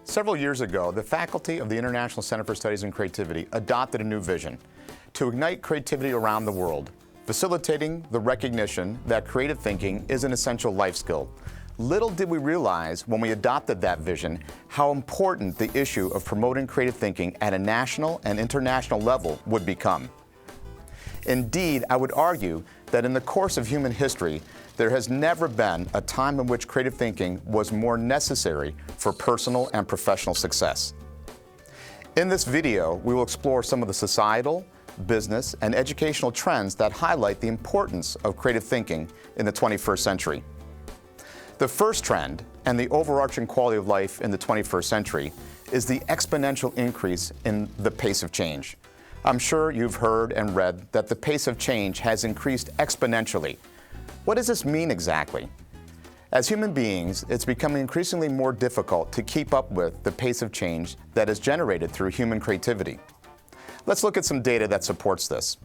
Several years ago, the faculty of the International Center for Studies in Creativity adopted a new vision to ignite creativity around the world, facilitating the recognition that creative thinking is an essential life skill. Little did we realize when we adopted that vision how important the issue of promoting creative thinking at a national and international level would become. Indeed, I would argue that in the course of human history, there has never been a time in which creative thinking was more necessary for personal and professional success. In this video, we will explore some of the societal, business, and educational trends that highlight the importance of creative thinking in the 21st century. The first trend, and the overarching quality of life in the 21st century, is the exponential increase in the pace of change. I'm sure you've heard and read that the pace of change has increased exponentially. What does this mean exactly? As human beings, it's becoming increasingly more difficult to keep up with the pace of change that is generated through human creativity. Let's look at some data that supports this.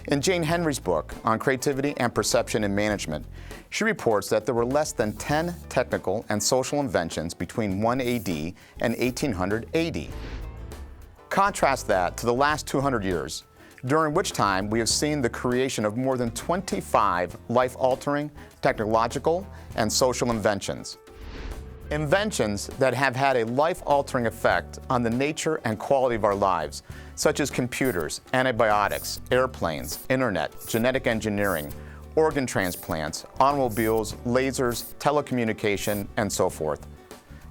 In Jane Henry's book on creativity and perception in management, she reports that there were less than 10 technical and social inventions between 1 AD and 1800 AD. Contrast that to the last 200 years, during which time we have seen the creation of more than 25 life-altering, technological, and social inventions. Inventions that have had a life-altering effect on the nature and quality of our lives, such as computers, antibiotics, airplanes, internet, genetic engineering, organ transplants, automobiles, lasers, telecommunication, and so forth.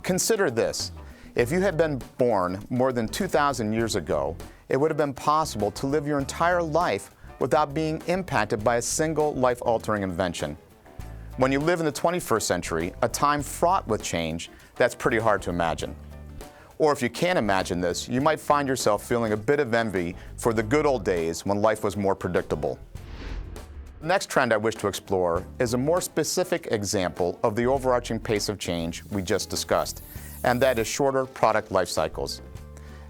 Consider this. If you had been born more than 2,000 years ago, it would have been possible to live your entire life without being impacted by a single life-altering invention. When you live in the 21st century, a time fraught with change, that's pretty hard to imagine. Or if you can't imagine this, you might find yourself feeling a bit of envy for the good old days when life was more predictable. The next trend I wish to explore is a more specific example of the overarching pace of change we just discussed, and that is shorter product life cycles.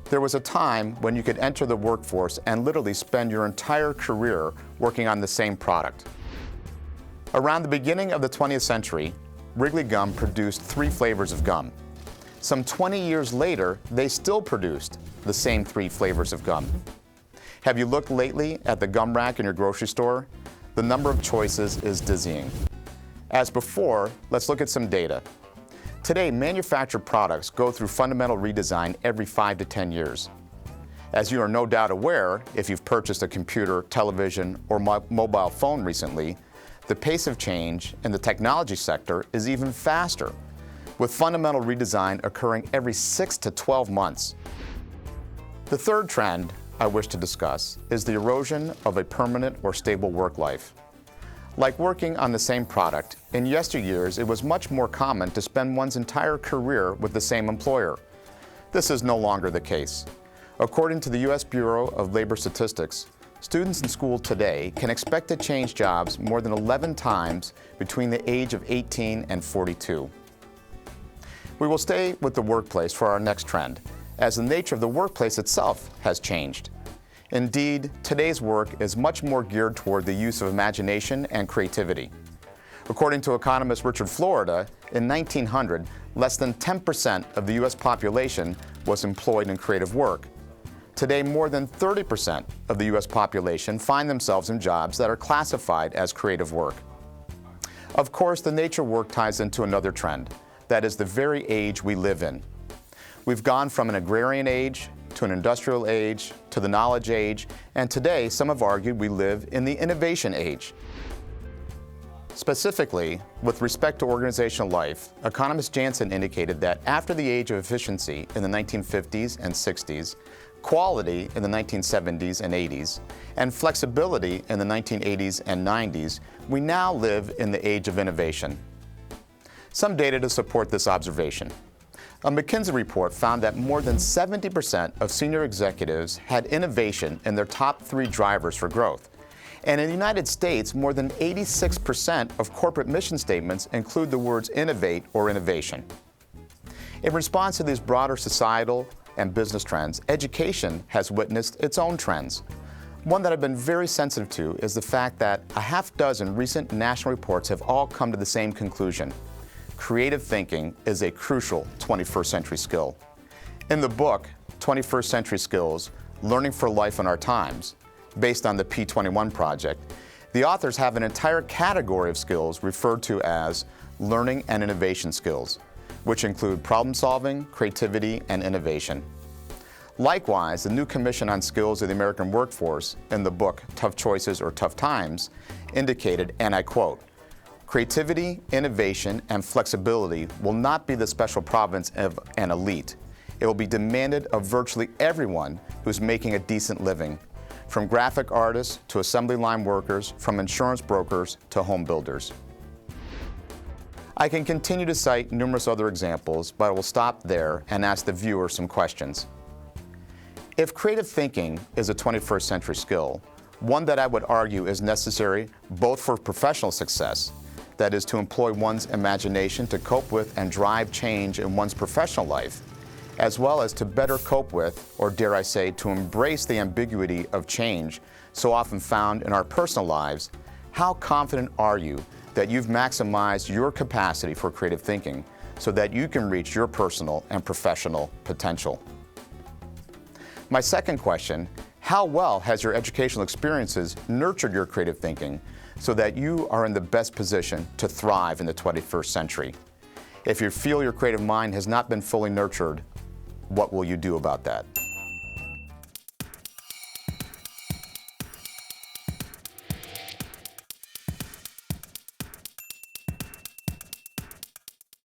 There was a time when you could enter the workforce and literally spend your entire career working on the same product. Around the beginning of the 20th century, Wrigley Gum produced 3 flavors of gum. Some 20 years later, they still produced the same 3 flavors of gum. Have you looked lately at the gum rack in your grocery store? The number of choices is dizzying. As before, let's look at some data. Today, manufactured products go through fundamental redesign every 5 to 10 years. As you are no doubt aware, if you've purchased a computer, television, or mobile phone recently, the pace of change in the technology sector is even faster, with fundamental redesign occurring every 6 to 12 months. The third trend I wish to discuss is the erosion of a permanent or stable work life. Like working on the same product, in yesteryears it was much more common to spend one's entire career with the same employer. This is no longer the case. According to the U.S. Bureau of Labor Statistics, students in school today can expect to change jobs more than 11 times between the age of 18 and 42. We will stay with the workplace for our next trend, as the nature of the workplace itself has changed. Indeed, today's work is much more geared toward the use of imagination and creativity. According to economist Richard Florida, in 1900, less than 10% of the U.S. population was employed in creative work. Today, more than 30% of the U.S. population find themselves in jobs that are classified as creative work. Of course, the nature of work ties into another trend, that is the very age we live in. We've gone from an agrarian age to an industrial age, to the knowledge age, and today some have argued we live in the innovation age. Specifically, with respect to organizational life, economist Jansen indicated that after the age of efficiency in the 1950s and 60s, quality in the 1970s and 80s, and flexibility in the 1980s and 90s, we now live in the age of innovation. Some data to support this observation. A McKinsey report found that more than 70% of senior executives had innovation in their top 3 drivers for growth. And in the United States, more than 86% of corporate mission statements include the words innovate or innovation. In response to these broader societal and business trends, education has witnessed its own trends. One that I've been very sensitive to is the fact that a half dozen recent national reports have all come to the same conclusion. Creative thinking is a crucial 21st century skill. In the book, 21st Century Skills, Learning for Life in Our Times, based on the P21 project, the authors have an entire category of skills referred to as learning and innovation skills, which include problem solving, creativity, and innovation. Likewise, the new Commission on Skills of the American Workforce in the book Tough Choices or Tough Times indicated, and I quote, "Creativity, innovation, and flexibility will not be the special province of an elite. It will be demanded of virtually everyone who's making a decent living, from graphic artists to assembly line workers, from insurance brokers to home builders." I can continue to cite numerous other examples, but I will stop there and ask the viewer some questions. If creative thinking is a 21st century skill, one that I would argue is necessary both for professional success, that is to employ one's imagination to cope with and drive change in one's professional life, as well as to better cope with, or dare I say, to embrace the ambiguity of change so often found in our personal lives, how confident are you that you've maximized your capacity for creative thinking so that you can reach your personal and professional potential? My second question, how well has your educational experiences nurtured your creative thinking so that you are in the best position to thrive in the 21st century? If you feel your creative mind has not been fully nurtured, what will you do about that?